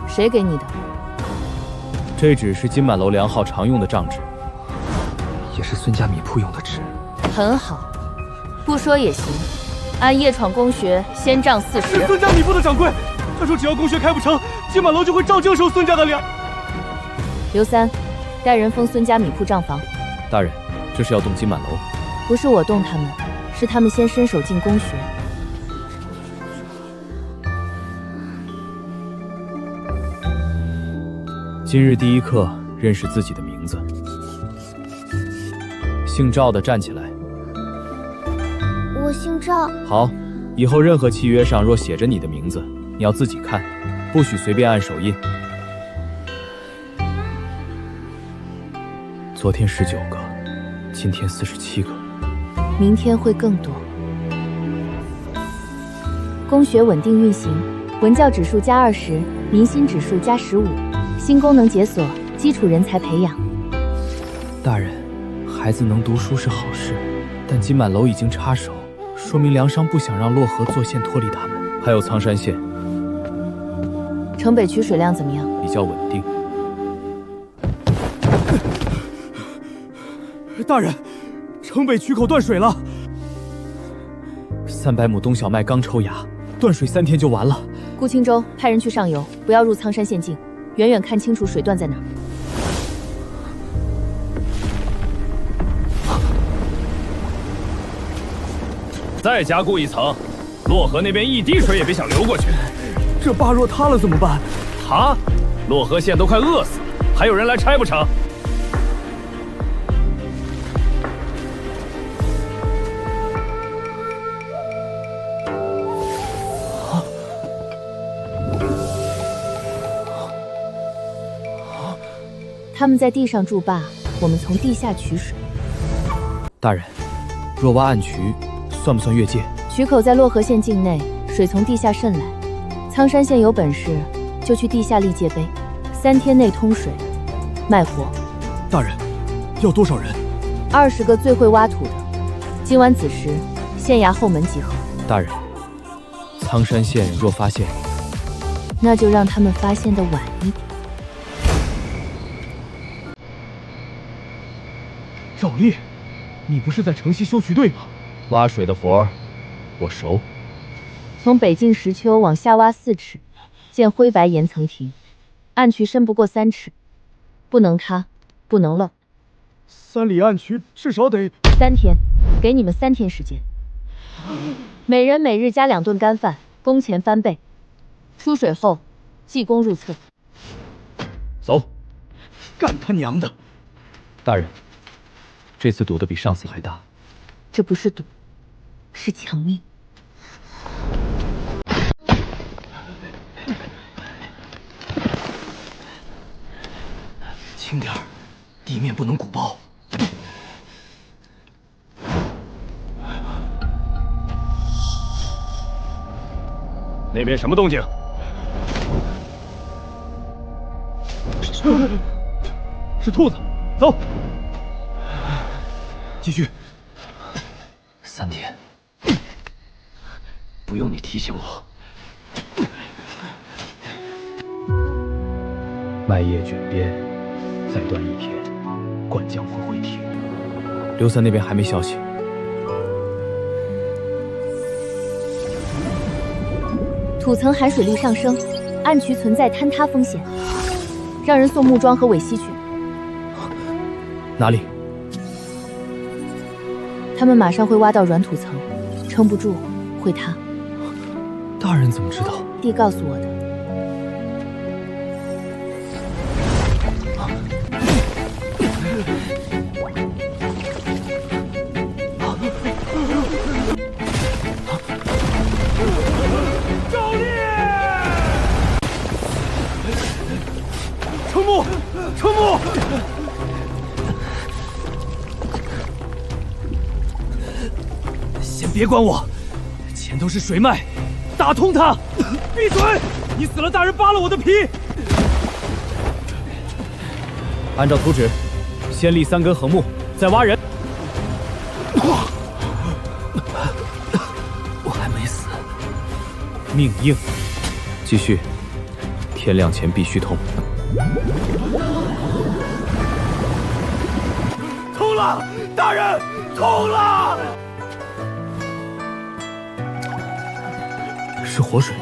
谁给你的？这纸是金满楼梁号常用的账纸，也是孙家米铺用的纸。很好，不说也行。按夜闯公学，先账40。是孙家米铺的掌柜，他说只要公学开不成，金满楼就会照旧收孙家的粮。刘三，带人封孙家米铺账房。大人，这是要动金满楼？不是我动他们，是他们先伸手进公学。今日第一课，认识自己的名字。姓赵的站起来。我姓赵。好，以后任何契约上若写着你的名字，你要自己看，不许随便按手印。昨天19个，今天47个，明天会更多。公学稳定运行，文教指数加20，民心指数加15。新功能解锁，基础人才培养。大人，孩子能读书是好事，但金满楼已经插手，说明梁商不想让洛河做县脱离他们。还有苍山县，城北区水量怎么样？比较稳定。大人，城北渠口断水了，300亩冬小麦刚抽芽，断水3天就完了。顾青州派人去上游，不要入苍山县境。远远看清楚水段在哪儿。再加固1层，洛河那边一滴水也别想流过去。这坝若塌了怎么办？塌？洛河县都快饿死了，还有人来拆不成？他们在地上筑坝，我们从地下取水。大人，若挖暗渠，算不算越界？渠口在洛河县境内，水从地下渗来。苍山县有本事，就去地下立界碑，3天内通水，卖活。大人，要多少人？ 20个最会挖土的，今晚子时，县衙后门集合。大人，苍山县若发现，那就让他们发现的晚一点。赵烈，你不是在城西修渠队吗？挖水的活儿，我熟。从北境石丘往下挖4尺，见灰白岩层亭，暗渠深不过3尺，不能塌，不能漏。3里暗渠至少得3天，给你们3天时间。每人每日加2顿干饭，工钱翻倍。出水后，记功入册。走。干他娘的！大人，这次赌的比上次还大。这不是赌，是抢命。轻点儿，地面不能鼓包。那边什么动静？是兔子，走，继续。3天，不用你提醒我。麦叶卷边，再断1天，灌浆会停。刘三那边还没消息。土层含水率上升，暗渠存在坍塌风险，让人送木桩和苇溪去。哪里？他们马上会挖到软土层，撑不住会塌。大人怎么知道？弟告诉我的。赵烈！程木，程木！先别管我，前头是水脉，打通它！闭嘴！你死了，大人扒了我的皮！按照图纸，先立3根横木，再挖人。我还没死。命硬，继续。天亮前必须通。通了，大人，通了！是活水。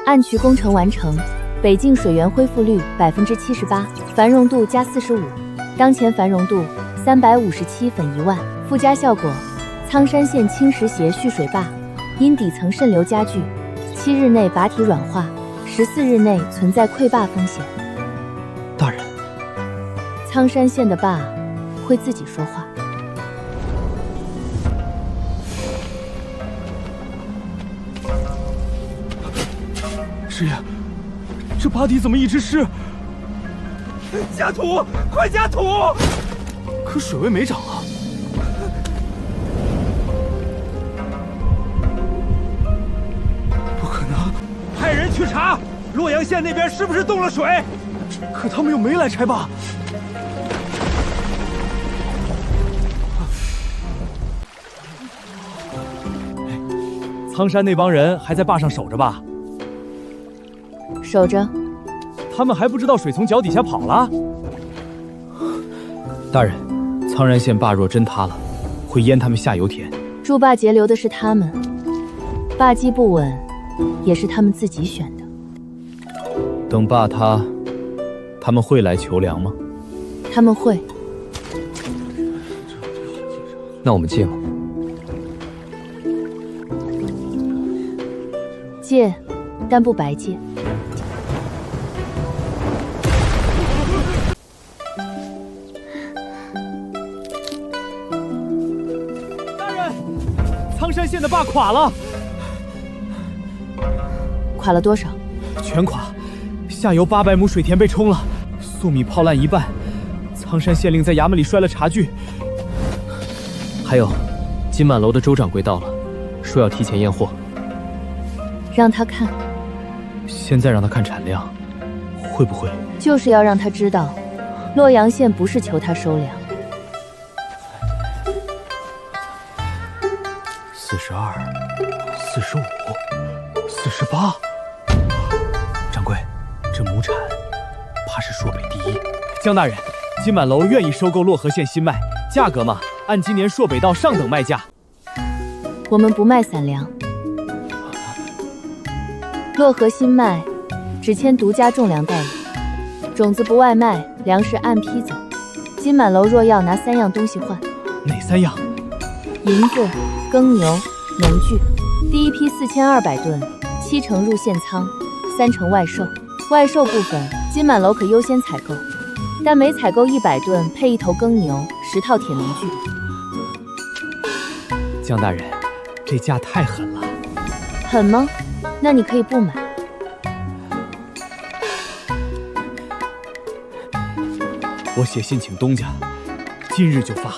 暗渠工程完成，北境水源恢复率78%，繁荣度加45，当前繁荣度357粉1万。附加效果：苍山县青石斜蓄水坝因底层渗流加剧，7日内坝体软化，14日内存在溃坝风险。大人，苍山县的坝会自己说话。师爷，这坝底怎么一直湿？加土，快加土！可水位没涨啊！不可能！派人去查洛阳县那边是不是动了水？可他们又没来拆坝。苍山那帮人还在坝上守着吧？守着。他们还不知道水从脚底下跑了？大人，苍山县坝若真塌了，会淹他们下游田。筑坝截流的是他们，坝基不稳，也是他们自己选的。等坝塌，他们会来求粮吗？他们会。那我们借吗？借，但不白借。苍山县的坝垮了，垮了多少？全垮，下游800亩水田被冲了，粟米泡烂一半。苍山县令在衙门里摔了茶具。还有，金满楼的周掌柜到了，说要提前验货。让他看。现在让他看产量，会不会？就是要让他知道，洛阳县不是求他收粮。42、45、48。掌柜，这亩产怕是朔北第一。江大人，金满楼愿意收购洛河县新麦，价格嘛，按今年朔北道上等卖价。我们不卖散粮，洛河新麦只签独家种粮代理，种子不外卖，粮食按批走。金满楼若要拿3样东西换，哪3样？银子、耕牛、农具。第一批4200吨，7成入县仓，3成外售。外售部分，金满楼可优先采购，但每采购100吨配1头耕牛，10套铁农具。江大人，这价太狠了。狠吗？那你可以不买。我写信请东家，今日就发。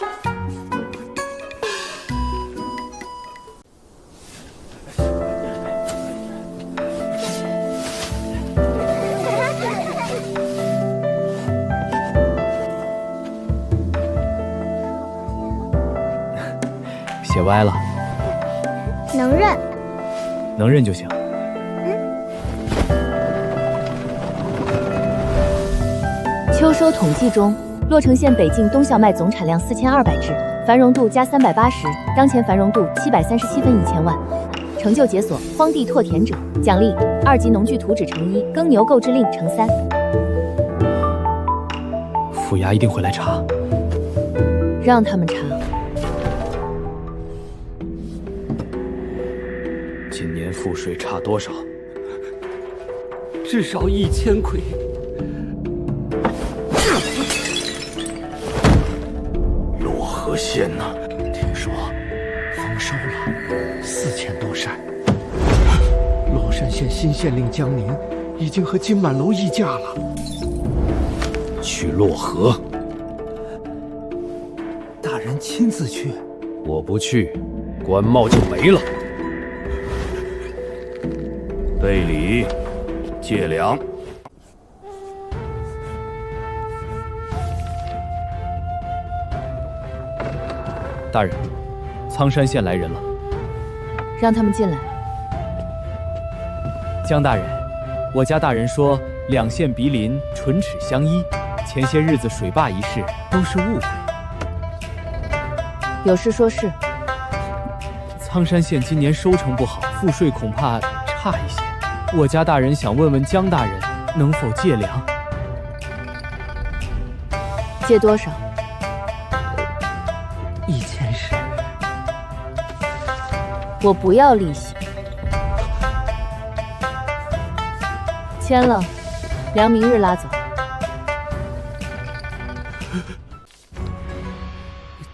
写歪了，能认，能认就行。秋收统计中，洛城县北境冬效麦总产量4200只，繁荣度加380，当前繁荣度737分1千万。成就解锁荒地拓田者，奖励2级农具图纸乘1，耕牛购置令乘3。府衙一定会来查，让他们查。今年赋税差多少？至少1000亏。洛河县呢？听说丰收了，4000多畝。洛山县新县令江宁已经和金满楼议价了。去洛河。大人亲自去。我不去，官帽就没了。备礼，借粮。大人，苍山县来人了，让他们进来。江大人，我家大人说两县毗邻，唇齿相依，前些日子水坝一事都是误会。有事说事。苍山县今年收成不好，赋税恐怕差一些。我家大人想问问江大人，能否借粮？借多少？1000石。我不要利息。签了，粮明日拉走。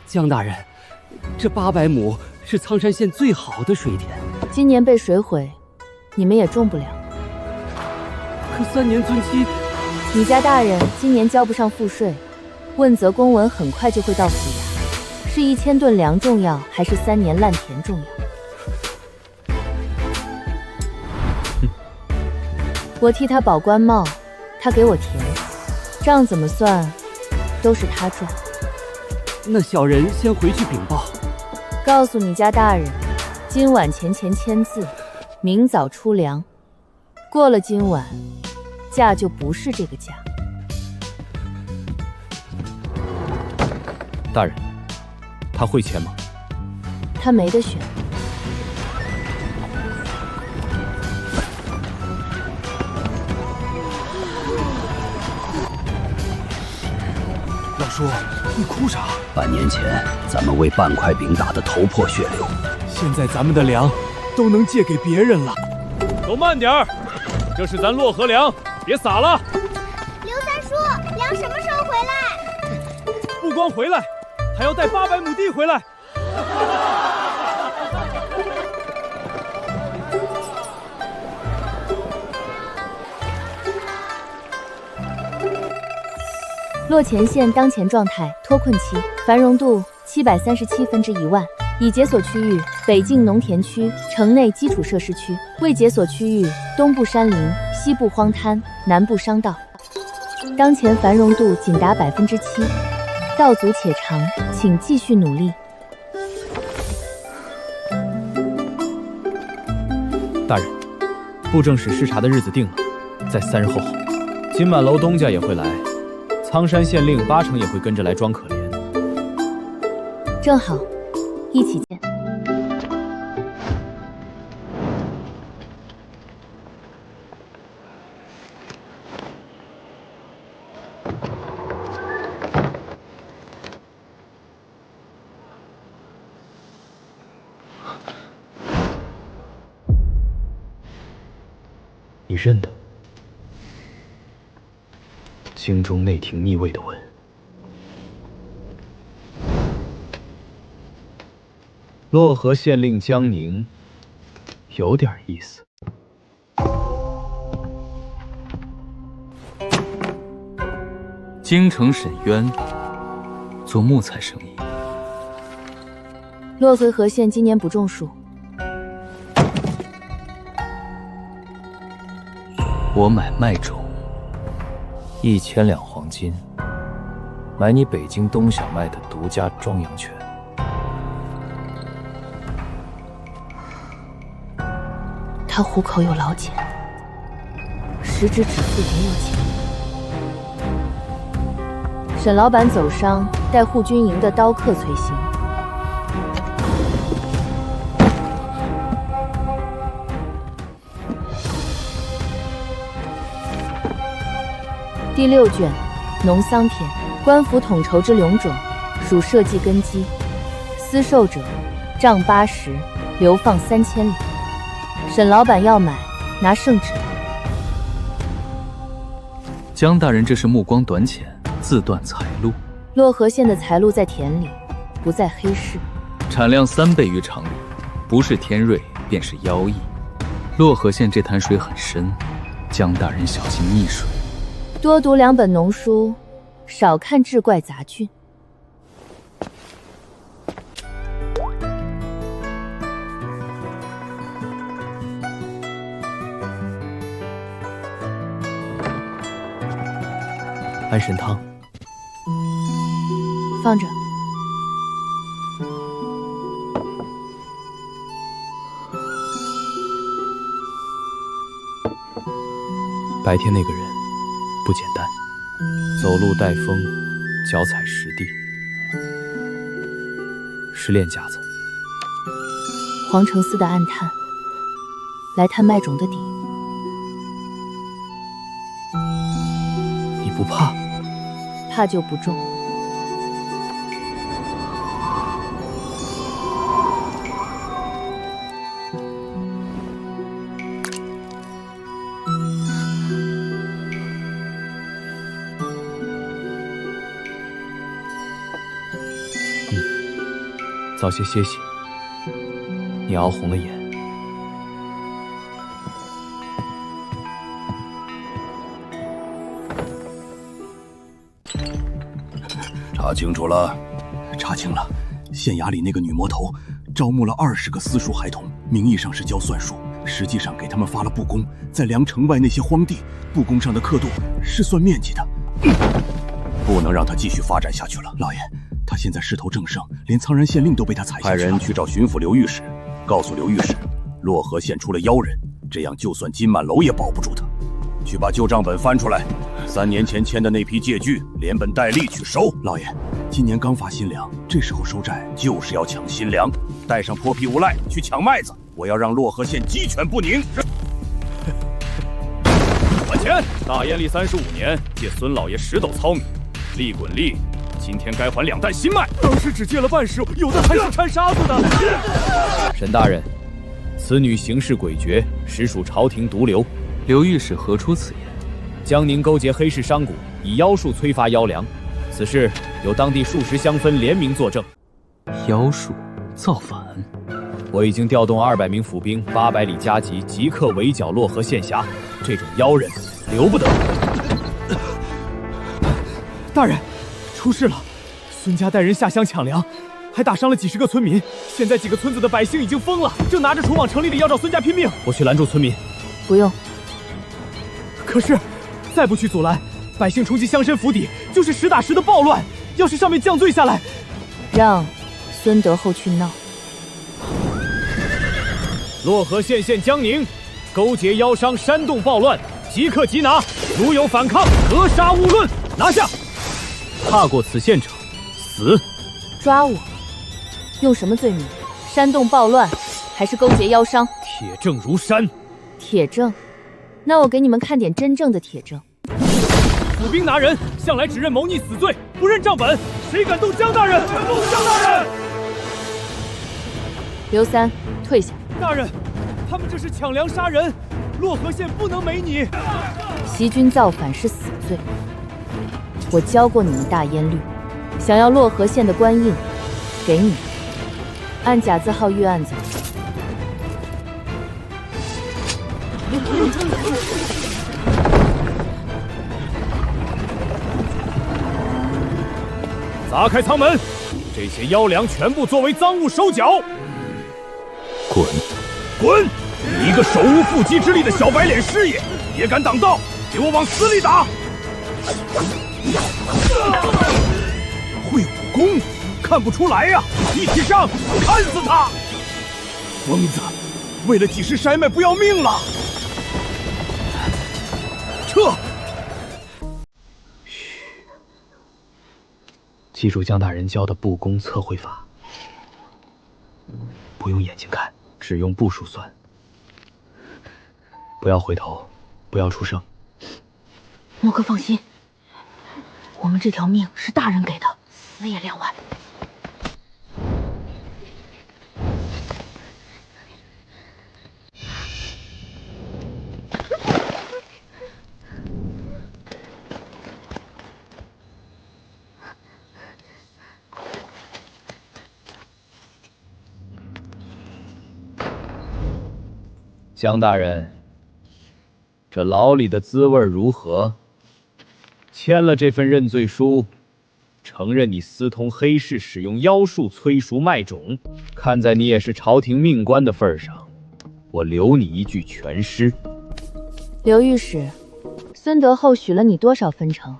江大人，这800亩是苍山县最好的水田，今年被水毁，你们也种不了。可3年尊期，你家大人今年交不上赋税，问责公文很快就会到府衙。是1000吨粮重要，还是3年烂田重要？我替他保官帽，他给我田，账怎么算，都是他赚。那小人先回去禀报。告诉你家大人，今晚前签字，明早出粮。过了今晚，价就不是这个价。大人，他会签吗？他没得选。老叔，你哭啥？半年前咱们为半块饼打得头破血流，现在咱们的粮都能借给别人了。都慢点儿，这是咱洛河粮，别撒了。刘三叔，粮什么时候回来？不光回来，还要带800亩地回来。洛前县当前状态脱困期，繁荣度737分之1万。已解锁区域：北境农田区、城内基础设施区；未解锁区域：东部山林、西部荒滩、南部商道。当前繁荣度仅达7%，道阻且长，请继续努力。大人，布政使视察的日子定了，在3日后。金满楼东家也会来，苍山县令8成也会跟着来装可怜。正好，一起见。你认得？京中内廷逆位的文。漯河县令江宁，有点意思。京城沈渊，做木材生意。洛回河县今年不种树。我买麦种，1000两黄金，买你北京东小麦的独家庄养权。他虎口有老茧，十指指腹也有钱。沈老板走商，带护军营的刀客随行。第6卷，农桑篇，官府统筹之良种，属社稷根基。私售者，杖80，流放3000里。沈老板要买，拿圣旨。江大人这是目光短浅，自断财路。漯河县的财路在田里，不在黑市。产量3倍于常理，不是天瑞便是妖异。漯河县这潭水很深，江大人小心溺水。多读2本农书，少看志怪杂菌。安神汤，放着。白天那个人不简单，走路带风，脚踩实地，是练家子。黄承思的暗探，来探麦种的底。你不怕？怕就不种。早些歇息，你熬红了眼。查清楚了？查清了，县衙里那个女魔头招募了20个私塾孩童，名义上是教算术，实际上给他们发了布工，在梁城外那些荒地，布工上的刻度是算面积的，不能让他继续发展下去了。老爷，他现在势头正盛，连苍然县令都被他踩下去了。派人去找巡抚刘御史，告诉刘御史，漯河县出了妖人，这样就算金满楼也保不住他。去把旧账本翻出来，3年前签的那批借据，连本带利去收。老爷，今年刚发新粮，这时候收债就是要抢新粮，带上泼皮无赖去抢麦子，我要让漯河县鸡犬不宁。还钱！大燕历35年，借孙老爷10斗糙米，利滚利。今天该还2担新麦。当时只借了半石，有的还是掺沙子的。沈大人，此女行事诡谲，实属朝廷毒瘤。刘御史何出此言？江宁勾结黑市商贾，以妖术催发妖粮，此事有当地数十乡绅联名作证。妖术造反？我已经调动200名府兵，800里加急，即刻围剿漯河县辖。这种妖人留不得。大人，出事了！孙家带人下乡抢粮，还打伤了几10个村民。现在几个村子的百姓已经疯了，正拿着锄往城里要找孙家拼命。我去拦住村民。不用。可是，再不去阻拦，百姓冲击乡绅府邸，就是实打实的暴乱。要是上面降罪下来，让孙德厚去闹。漯河县县江宁勾结妖商，煽动暴乱，即刻缉拿，如有反抗，格杀勿论。拿下！踏过此现场，死！抓我！用什么罪名？煽动暴乱，还是勾结妖商？铁证如山。铁证？那我给你们看点真正的铁证。府兵拿人，向来只认谋逆死罪，不认账本。谁敢动江大人？动江大人！刘三，退下。大人，他们这是抢粮杀人，漯河县不能没你。袭军造反是死罪，我教过你们大烟律，想要漯河县的官印，给你，按甲字号预案走。砸开舱门，这些妖粮全部作为赃物收缴。滚！滚！你一个手无缚鸡之力的小白脸师爷，也敢挡道？给我往死里打！会武功，看不出来呀！一起上，砍死他！疯子，为了几十筛麦不要命了？撤！记住江大人教的步弓测绘法，不用眼睛看，只用步数算。不要回头，不要出声。莫哥放心，我们这条命是大人给的，死也2万。江大人，这牢里的滋味如何？签了这份认罪书，承认你私通黑市，使用妖术催熟麦种，看在你也是朝廷命官的份上，我留你一具全尸。刘御史，孙德厚许了你多少分成？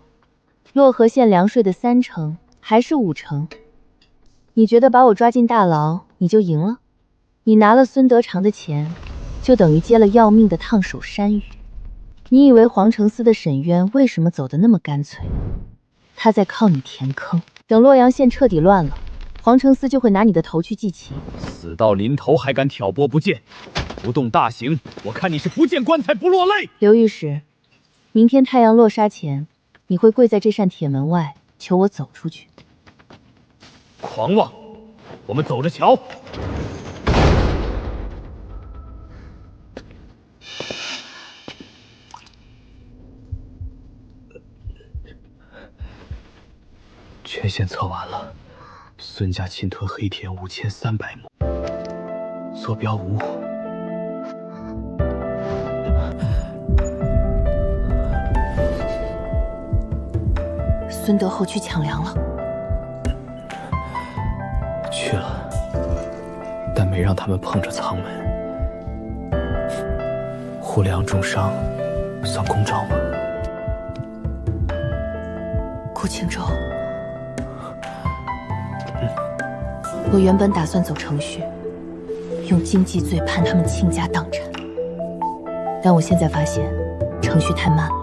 漯河县粮税的3成还是5成？你觉得把我抓进大牢你就赢了？你拿了孙德长的钱，就等于接了要命的烫手山芋。你以为皇城司的沈渊为什么走得那么干脆？他在靠你填坑，等洛阳县彻底乱了，皇城司就会拿你的头去祭旗。死到临头还敢挑拨不见，不动大刑，我看你是不见棺材不落泪。刘御史，明天太阳落沙前，你会跪在这扇铁门外求我走出去。狂妄！我们走着瞧。全县测完了，孙家侵吞黑田5300亩，坐标无误。孙德厚去抢粮了。去了，但没让他们碰着舱门。护粮重伤，算公招吗？顾青州，我原本打算走程序，用经济罪判他们倾家荡产，但我现在发现程序太慢了。